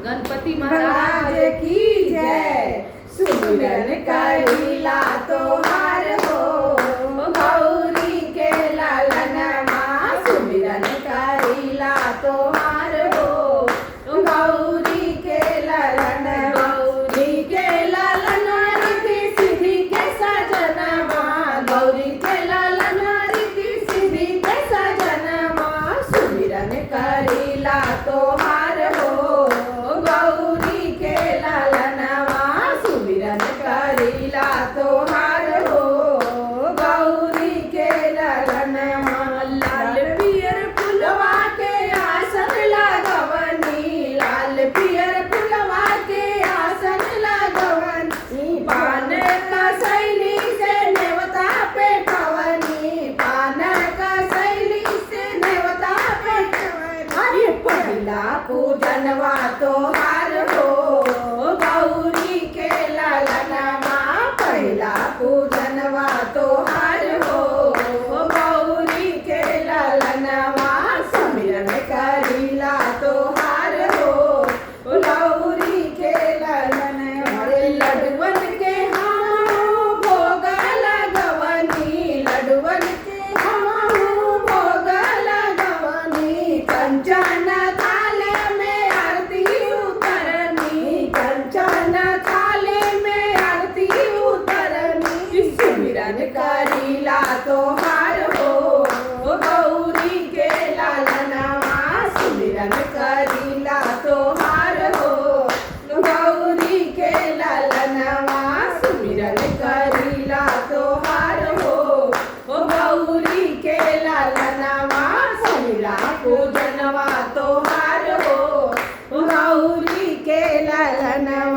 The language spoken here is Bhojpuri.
गणपति महाराज की जय। सुमिरन करीला तोहार हो गौरी के ललनमा, सुमिरन करीला तोहार हो गौरी के ललन, गौरी के ललन रिद्धि सिद्धि के सजनमा, गौरी के ललन रिद्धि सिद्धि के सजनमा, सुमिरन करीला तोहार हो गौरी के ललनवा, सुमिरन करीला तोहार हो गौरी के ललनवा। लाल पियर फुलवा के आसन लगवनी, लाल पियर फुलवा के आसन लगवनी, पान कसैली से नेवता पे ठवनी, पान कसैली से नेवता पे ठवनी। पहिला पूजनवा तोहार हो गौरी के ललनमा, पहिला पूजनवा तोहार हो गौरी के ललनवा, सुमिरन करीला तोहार हो गौरी के ललनवा। लडुअन के हम भोग लगवनी, लडुअन के हम भोग लगवनी, कंचन थाले में आरती उतरनी, कंचन थाले में आरती उतरनी, सुमिरन करीला तोहार हो गौरी के ललनवा, सुमिरन करीला तोहार हो गौरी के ललनवा, सुमिरन करीला तोहार हो गौरी के ललनवा, सुमिरा पूजनवा तोहार हो गौरी के ललनवा।